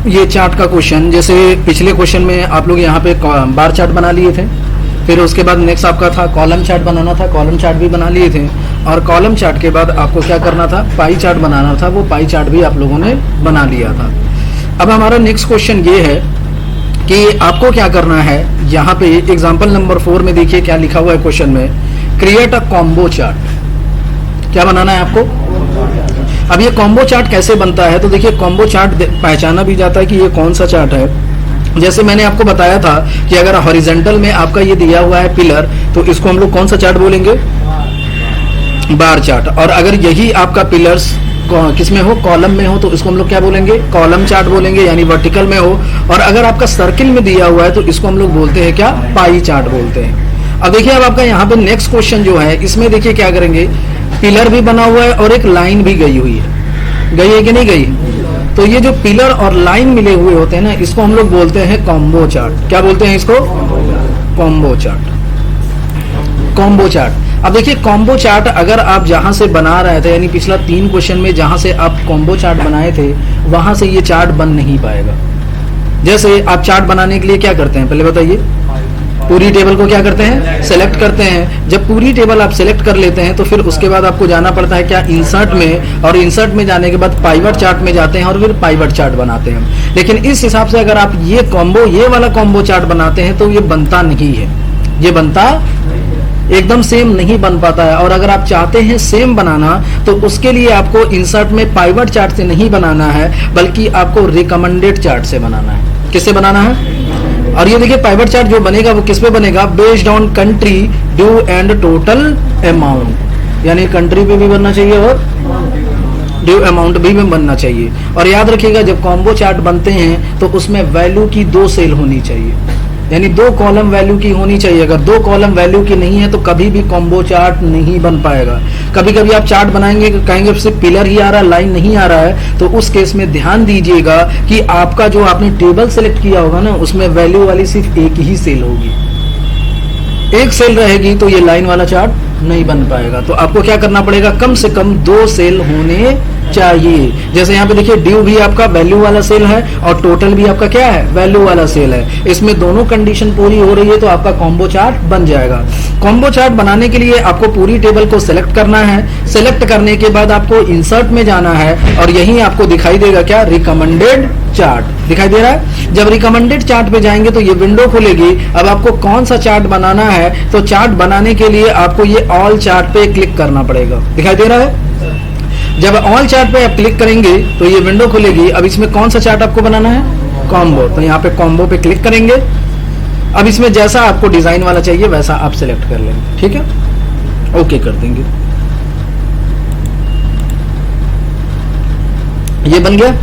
ये चार्ट का क्वेश्चन, जैसे पिछले क्वेश्चन में आप लोग यहाँ पे बार चार्ट बना लिए थे, फिर उसके बाद नेक्स्ट आपका था कॉलम चार्ट बनाना था, कॉलम चार्ट भी बना लिए थे, और कॉलम चार्ट के बाद आपको क्या करना था, पाई चार्ट बनाना था, वो पाई चार्ट भी आप लोगों ने बना लिया था। अब हमारा नेक्स्ट क्वेश्चन ये है कि आपको क्या करना है, यहाँ पे एग्जाम्पल नंबर 4 में देखिए क्या लिखा हुआ है क्वेश्चन में, क्रिएट अ कॉम्बो चार्ट। क्या बनाना है आपको? अब ये कॉम्बो चार्ट कैसे बनता है, तो देखिए कॉम्बो चार्ट पहचाना भी जाता है कि ये कौन सा चार्ट है। जैसे मैंने आपको बताया था कि अगर हॉरिजॉन्टल में आपका ये दिया हुआ है पिलर, तो इसको हम लोग कौन सा चार्ट बोलेंगे? Bar chart. और अगर यही आपका पिलर्स किसमें हो, कॉलम में हो, तो इसको हम लोग क्या बोलेंगे? कॉलम चार्ट बोलेंगे, यानी वर्टिकल में हो। और अगर आपका सर्किल में दिया हुआ है तो इसको हम लोग बोलते हैं क्या? पाई चार्ट बोलते हैं। अब देखिए, अब आपका यहाँ पे नेक्स्ट क्वेश्चन जो है, इसमें देखिए क्या करेंगे, पिलर भी बना हुआ है और एक लाइन भी गई हुई है, गई है कि नहीं गई? तो ये जो पिलर और लाइन मिले हुए होते हैं ना, इसको हम लोग बोलते हैं कॉम्बो चार्ट। क्या बोलते हैं इसको? Combo chart. Combo chart. अब देखिए कॉम्बो चार्ट अगर आप जहां से बना रहे थे, यानी पिछला 3 क्वेश्चन में जहां से आप कॉम्बो चार्ट बनाए थे, वहां से ये चार्ट बन नहीं पाएगा। जैसे आप चार्ट बनाने के लिए क्या करते हैं, पहले बताइए? पूरी टेबल को क्या करते हैं? सेलेक्ट करते हैं। जब पूरी टेबल आप सेलेक्ट कर लेते हैं तो फिर उसके बाद आपको जाना पड़ता है क्या? इंसर्ट में, और इंसर्ट में जाने के बाद पाइवट चार्ट में जाते हैं और फिर पाइवट चार्ट बनाते हैं। लेकिन इस हिसाब से अगर आप ये वाला कॉम्बो चार्ट बनाते हैं तो ये बनता नहीं है, ये बनता एकदम सेम नहीं बन पाता है। और अगर आप चाहते हैं सेम बनाना, तो उसके लिए आपको इंसर्ट में पाइवट चार्ट से नहीं बनाना है, बल्कि आपको रिकमेंडेड चार्ट से बनाना है। किससे बनाना है? और ये देखिए पाइवट चार्ट जो बनेगा वो किस पे बनेगा? Based on country, due and total amount, यानी कंट्री पे भी बनना चाहिए और ड्यू अमाउंट भी में बनना चाहिए। और याद रखिएगा, जब कॉम्बो चार्ट बनते हैं तो उसमें वैल्यू की 2 सेल होनी चाहिए, यानी 2 कॉलम वैल्यू की होनी चाहिए। अगर 2 कॉलम वैल्यू की नहीं है तो कभी भी कॉम्बो चार्ट नहीं बन पाएगा। कभी कभी आप चार्ट बनाएंगे, कहेंगे सिर्फ पिलर ही आ रहा है, लाइन नहीं आ रहा है, तो उस केस में ध्यान दीजिएगा कि आपका जो आपने टेबल सेलेक्ट किया होगा ना, उसमें वैल्यू वाली सिर्फ एक ही सेल होगी। एक सेल रहेगी तो ये लाइन वाला चार्ट नहीं बन पाएगा। तो आपको क्या करना पड़ेगा? कम से कम 2 सेल होने चाहिए। जैसे यहाँ पे देखिए, ड्यू भी आपका वैल्यू वाला सेल है और टोटल भी आपका क्या है? वैल्यू वाला सेल है। इसमें दोनों कंडीशन पूरी हो रही है तो आपका कॉम्बो चार्ट बन जाएगा। कॉम्बो चार्ट बनाने के लिए आपको पूरी टेबल को सिलेक्ट करना है। सिलेक्ट करने के बाद आपको इंसर्ट में जाना है और यही आपको दिखाई देगा क्या? रिकमेंडेड चार्ट दिखाई दे रहा है। जब रिकमेंडेड चार्ट पे जाएंगे तो ये विंडो खुलेगी। अब आपको कौन सा चार्ट बनाना है, तो चार्ट बनाने के लिए आपको ये ऑल चार्ट पे क्लिक करना पड़ेगा। दिखाई दे रहा है? जब ऑल चार्ट पे आप क्लिक करेंगे तो ये विंडो खुलेगी। अब इसमें कौन सा चार्ट आपको बनाना है? कॉम्बो। तो यहाँ पे कॉम्बो पे क्लिक करेंगे। अब इसमें जैसा आपको डिजाइन वाला चाहिए वैसा आप सिलेक्ट कर लेंगे, ठीक है? ओके कर देंगे। ये बन गया।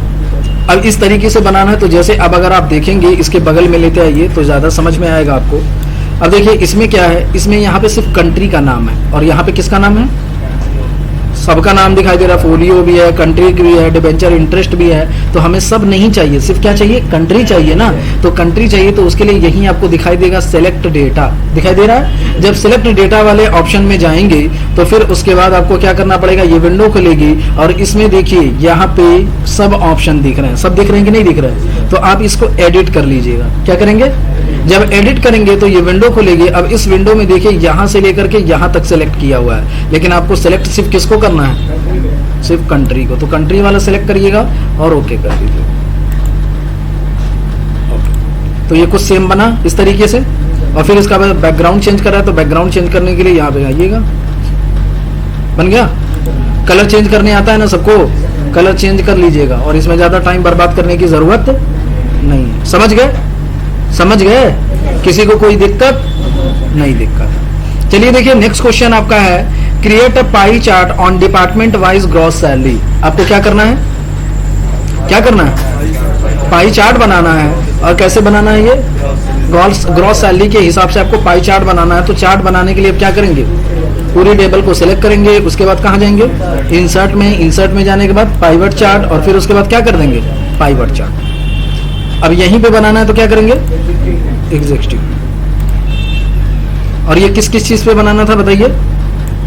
अब इस तरीके से बनाना है। तो जैसे अब अगर आप देखेंगे, इसके बगल में लेते आइए तो ज्यादा समझ में आएगा आपको। अब देखिए इसमें क्या है, इसमें यहाँ पे सिर्फ कंट्री का नाम है और यहाँ पे किसका नाम है? सबका नाम दिखाई दे रहा है। फोलियो भी है, कंट्री भी है, डिबेंचर इंटरेस्ट भी है। तो हमें सब नहीं चाहिए, सिर्फ क्या चाहिए? कंट्री चाहिए ना। तो कंट्री चाहिए तो उसके लिए यही आपको दिखाई देगा सेलेक्ट डेटा, दिखाई दे रहा है। जब सेलेक्ट डेटा वाले ऑप्शन में जाएंगे तो फिर उसके बाद आपको क्या करना पड़ेगा? ये विंडो खुलेगी और इसमें देखिए यहाँ पे सब ऑप्शन दिख रहे हैं। सब दिख रहे हैं कि नहीं दिख रहे हैं? तो आप इसको एडिट कर लीजिएगा। क्या करेंगे? जब एडिट करेंगे तो ये विंडो खुलेगी। अब इस विंडो में देखिए यहाँ से लेकर के यहाँ तक सेलेक्ट किया हुआ है, लेकिन आपको सेलेक्ट सिर्फ किसको करना है? सिर्फ कंट्री को। तो कंट्री वाला सेलेक्ट करिएगा और ओके कर दीजिए। तो ये कुछ सेम बना इस तरीके से। और फिर इसका बैकग्राउंड चेंज कर रहा है तो बैकग्राउंड चेंज करने के लिए यहाँ पे आइएगा। बन गया। कलर चेंज करने आता है ना सबको, कलर चेंज कर लीजिएगा और इसमें ज्यादा टाइम बर्बाद करने की जरूरत नहीं है। समझ गए? समझ गए? किसी को कोई दिक्कत? नहीं दिक्कत। चलिए देखिए नेक्स्ट क्वेश्चन आपका है, create a pie chart on department wise gross salary. आपको क्या करना है? क्या करना है? पाई चार्ट बनाना है। और कैसे बनाना है? ये ग्रॉस सैलरी के हिसाब से आपको पाई चार्ट बनाना है। तो चार्ट बनाने के लिए आप क्या करेंगे? पूरी टेबल को सिलेक्ट करेंगे। उसके बाद कहाँ जाएंगे? इंसर्ट में। इंसर्ट में जाने के बाद पाइवट चार्ट और फिर उसके बाद क्या कर देंगे? Pivot chart. अब यहीं पे बनाना है तो क्या करेंगे? एग्जीक्यूटिव। और ये किस किस चीज पे बनाना था बताइए?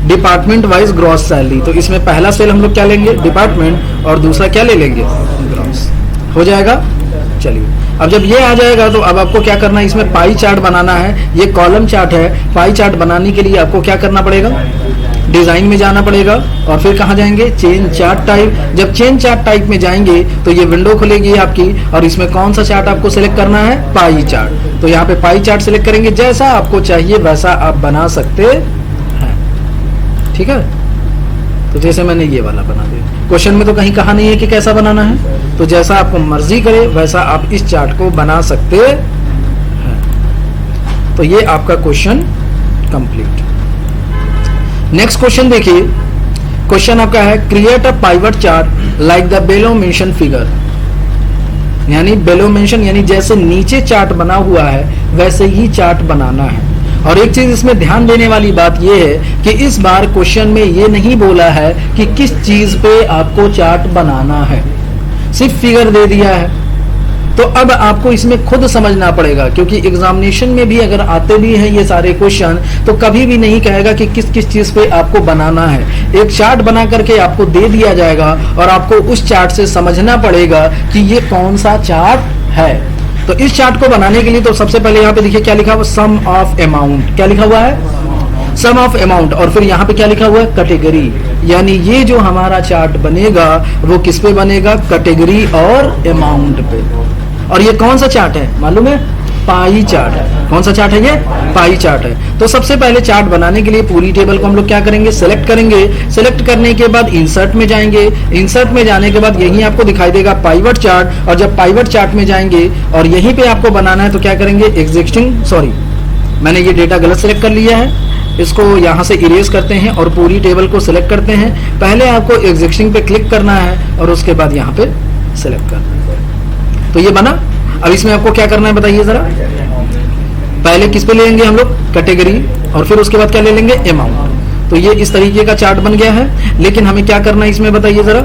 Department wise gross salary. तो इसमें पहला सेल हम लोग क्या लेंगे? डिपार्टमेंट। और दूसरा क्या ले लेंगे? ग्रॉस। हो जाएगा। चलिए अब जब ये आ जाएगा तो अब आपको क्या करना है, इसमें पाई चार्ट बनाना है। ये कॉलम चार्ट है, पाई चार्ट बनाने के लिए आपको क्या करना पड़ेगा, डिजाइन में जाना पड़ेगा और फिर कहाँ जाएंगे, चेन चार्ट टाइप। जब चेन चार्ट टाइप में जाएंगे तो ये विंडो खुलेगी आपकी और इसमें कौन सा चार्ट आपको सिलेक्ट करना है, पाई चार्ट। तो यहाँ पे पाई चार्ट सिलेक्ट करेंगे, जैसा आपको चाहिए वैसा आप बना सकते हैं। ठीक है, तो जैसे मैंने ये वाला बना दिया, क्वेश्चन में तो कहीं कहा नहीं है कि कैसा बनाना है, तो जैसा आपको मर्जी करे वैसा आप इस चार्ट को बना सकते हैं। तो ये आपका क्वेश्चन कंप्लीट। नेक्स्ट क्वेश्चन देखिए, क्वेश्चन आपका है create a pivot chart like the below mention figure. यानी बेलो मेंशन यानी जैसे नीचे चार्ट बना हुआ है वैसे ही चार्ट बनाना है। और एक चीज इसमें ध्यान देने वाली बात यह है कि इस बार क्वेश्चन में ये नहीं बोला है कि किस चीज पे आपको चार्ट बनाना है, सिर्फ फिगर दे दिया है। तो अब आपको इसमें खुद समझना पड़ेगा, क्योंकि एग्जामिनेशन में भी अगर आते भी हैं ये सारे क्वेश्चन तो कभी भी नहीं कहेगा कि किस किस चीज पे आपको बनाना है। एक चार्ट बना करके आपको दे दिया जाएगा और आपको उस चार्ट से समझना पड़ेगा कि ये कौन सा चार्ट है। तो इस चार्ट को बनाने के लिए तो सबसे पहले यहाँ पे देखिए क्या लिखा हुआ, सम ऑफ अमाउंट। क्या लिखा हुआ है, सम ऑफ अमाउंट। और फिर यहाँ पे क्या लिखा हुआ है, कैटेगरी। यानी ये जो हमारा चार्ट बनेगा वो किस पे बनेगा, कैटेगरी और अमाउंट पे। और ये कौन सा चार्ट है मालूम है, पाई चार्ट है। कौन सा चार्ट है, ये पाई चार्ट है। तो सबसे पहले चार्ट बनाने के लिए पूरी टेबल को हम लोग क्या करेंगे, सिलेक्ट करेंगे। सिलेक्ट करने के बाद इंसर्ट में जाएंगे। इंसर्ट में जाने के बाद यहीं आपको दिखाई देगा पाइवट चार्ट। और जब पाइवट चार्ट में जाएंगे और यहीं पे आपको बनाना है तो क्या करेंगे, एग्जिस्टिंग, सॉरी मैंने ये डेटा गलत सिलेक्ट कर लिया है, इसको यहाँ से इरेज करते हैं और पूरी टेबल को सिलेक्ट करते हैं। पहले आपको एग्जिस्टिंग पे क्लिक करना है और उसके बाद यहाँ पे सिलेक्ट करना है। तो ये बना। अब इसमें आपको क्या करना है बताइए जरा, पहले किस पे लेंगे हम लोग, कैटेगरी, और फिर उसके बाद क्या ले लेंगे, अमाउंट। तो ये इस तरीके का चार्ट बन गया है। लेकिन हमें क्या करना है इसमें बताइए जरा,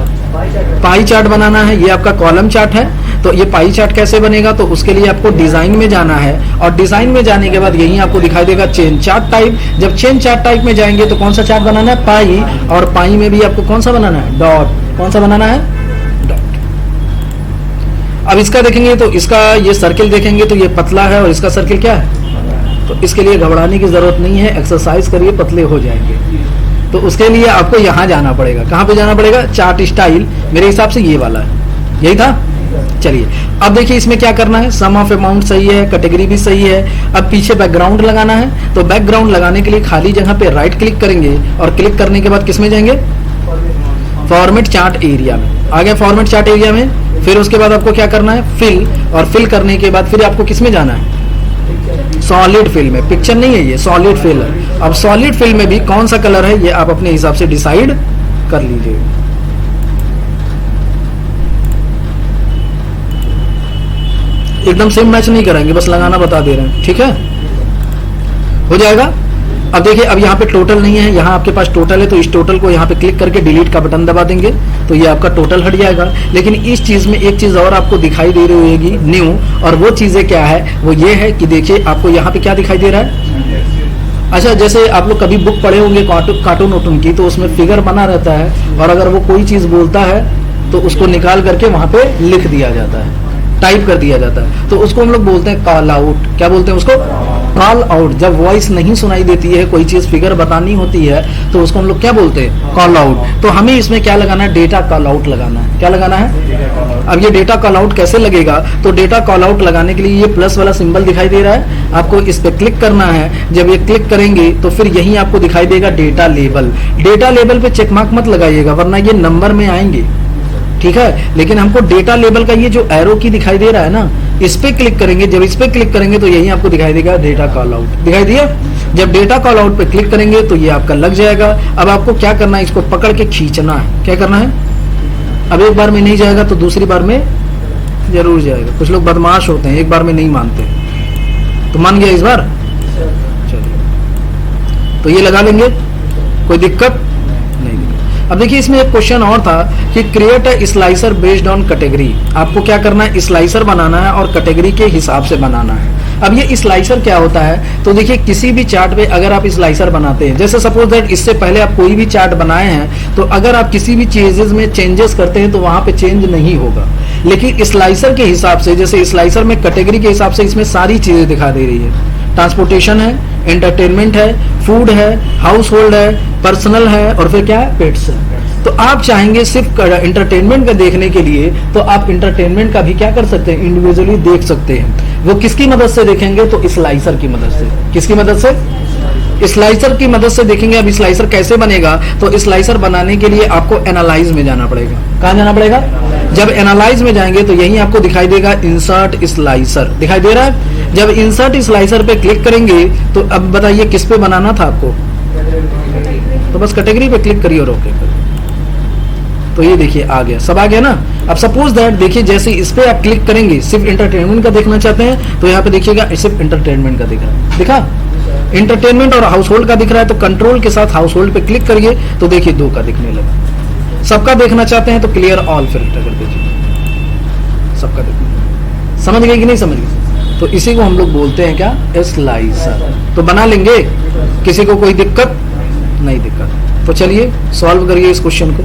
पाई चार्ट बनाना है। ये आपका कॉलम चार्ट है। तो ये पाई चार्ट कैसे बनेगा, तो उसके लिए आपको डिजाइन में जाना है और डिजाइन में जाने के बाद यहीं आपको दिखाई देगा चेन चार्ट टाइप। जब चेन चार्ट टाइप में जाएंगे तो कौन सा चार्ट बनाना है, पाई। और पाई में भी आपको कौन सा बनाना है, डॉट। कौन सा बनाना है, डॉट। अब इसका देखेंगे तो इसका ये सर्किल देखेंगे तो ये पतला है और इसका सर्किल क्या है, तो इसके लिए घबराने की जरूरत नहीं है, एक्सरसाइज करिए पतले हो जाएंगे। तो उसके लिए आपको यहाँ जाना पड़ेगा। कहाँ पे जाना पड़ेगा, चार्ट स्टाइल, मेरे हिसाब से ये वाला है, यही था। चलिए अब देखिए इसमें क्या करना है, सम ऑफ अमाउंट सही है, कैटेगरी भी सही है। अब पीछे बैकग्राउंड लगाना है। तो बैकग्राउंड लगाने के लिए खाली जगह पे राइट क्लिक करेंगे और क्लिक करने के बाद किस में जाएंगे, फॉर्मेट चार्ट एरिया में। आ गया फॉर्मेट चार्ट एरिया में। फिर उसके बाद आपको क्या करना है, फिल। और फिल करने के बाद फिर आपको किस में जाना है, सॉलिड फिल में। पिक्चर नहीं है ये, सॉलिड फिल है। अब सॉलिड फिल में भी कौन सा कलर है ये आप अपने हिसाब से डिसाइड कर लीजिए। एकदम सेम मैच नहीं करेंगे, बस लगाना बता दे रहे हैं, ठीक है, हो जाएगा। अब देखिए अब यहाँ पे टोटल नहीं है, यहाँ आपके पास टोटल है तो इस टोटल को यहाँ पे क्लिक करके डिलीट का बटन दबा देंगे तो ये आपका टोटल हट जाएगा। लेकिन इस चीज में एक चीज और आपको दिखाई दे रही होगी न्यू, और वो चीजें क्या है, वो ये है कि देखिए आपको यहाँ पे क्या दिखाई दे रहा है। अच्छा, जैसे आप लोग कभी बुक पढ़े होंगे कार्टून वार्टून की, तो उसमें फिगर बना रहता है और अगर वो कोई चीज बोलता है तो उसको निकाल करके वहां पे लिख दिया जाता है, टाइप कर दिया जाता है। तो उसको हम लोग बोलते हैं कॉल आउट। क्या बोलते हैं उसको, कॉल आउट। जब वॉइस नहीं सुनाई देती है, कोई चीज फिगर बतानी होती है तो उसको हम लोग क्या बोलते हैं, कॉल आउट। तो हमें इसमें क्या लगाना है, डेटा कॉल आउट लगाना है। क्या लगाना है, अब ये डेटा कॉल आउट कैसे लगेगा, तो डेटा कॉल आउट लगाने के लिए ये प्लस वाला सिंबल दिखाई दे रहा है, आपको इस पे क्लिक करना है। जब ये क्लिक करेंगे तो फिर यहीं आपको दिखाई देगा डेटा लेबल। डेटा लेबल पे चेक मार्क मत लगाइएगा वरना ये नंबर में आएंगे, ठीक है। लेकिन हमको डेटा लेबल का ये जो एरो की दिखाई दे रहा है ना, इस पे क्लिक करेंगे। जब इस पे क्लिक करेंगे तो यही आपको दिखाई देगा डेटा कॉल आउट, दिखाई दिया। जब डेटा कॉल आउट पे क्लिक करेंगे तो ये आपका लग जाएगा। अब आपको क्या करना है, इसको पकड़ के खींचना है। क्या करना है, अब एक बार में नहीं जाएगा तो दूसरी बार में जरूर जाएगा। कुछ लोग बदमाश होते हैं, एक बार में नहीं मानते। तो मान गया इस बार, चलिए तो ये लगा लेंगे, कोई दिक्कत नहीं। अब देखिए इसमें एक क्वेश्चन और था कि create a slicer based on category. आपको क्या करना है, स्लाइसर बनाना है और कैटेगरी के हिसाब से बनाना है। अब ये स्लाइसर क्या होता है, तो देखिए किसी भी चार्ट पे अगर आप स्लाइसर बनाते हैं, जैसे सपोज दैट इससे पहले आप कोई भी चार्ट बनाए हैं, तो अगर आप किसी भी चीजेस में चेंजेस करते हैं तो वहां पे चेंज नहीं होगा। लेकिन स्लाइसर के हिसाब से, जैसे स्लाइसर में कैटेगरी के हिसाब से इसमें सारी चीजें दिखा दे रही है। ट्रांसपोर्टेशन है, एंटरटेनमेंट है, फूड है, हाउस होल्ड है, पर्सनल है और फिर क्या है, पेट्स है। तो आप चाहेंगे सिर्फ एंटरटेनमेंट का देखने के लिए, तो आप एंटरटेनमेंट का भी क्या कर सकते हैं, इंडिविजुअली देख सकते हैं। वो किसकी मदद से देखेंगे, तो स्लाइसर की मदद से। किसकी मदद से, स्लाइसर की मदद से देखेंगे। अब स्लाइसर कैसे बनेगा, तो स्लाइसर बनाने के लिए आपको एनालाइज में जाना पड़ेगा। कहां जाना पड़ेगा, जब एनालाइज में जाएंगे तो यही आपको दिखाई देगा इंसर्ट स्लाइसर, दिखाई दे रहा है। जब इंसर्ट स्लाइसर पे क्लिक करेंगे तो अब बताइए किस पे बनाना था आपको, तो बस कैटेगरी पे क्लिक करिए और ओके करिए। तो ये देखिए आ गया, सब आ गया ना। अब सपोज दैट देखिए जैसे इस पे आप क्लिक करेंगे, सिर्फ एंटरटेनमेंट का देखना चाहते हैं तो यहाँ पे देखिएगा सिर्फ एंटरटेनमेंट का दिख रहा है, दिखा एंटरटेनमेंट और हाउस होल्ड का दिख रहा है। तो कंट्रोल के साथ हाउस होल्ड पे क्लिक करिए तो देखिए 2 का दिखने लगा। सबका देखना चाहते हैं तो क्लियर ऑल फिल्टर कर दीजिए, सबका देखना। समझ गए कि नहीं समझ गए, तो इसी को हम लोग बोलते हैं क्या, स्लाइसर। तो बना लेंगे, किसी को कोई दिक्कत नहीं, दिक्कत। तो चलिए सॉल्व करिए इस क्वेश्चन को।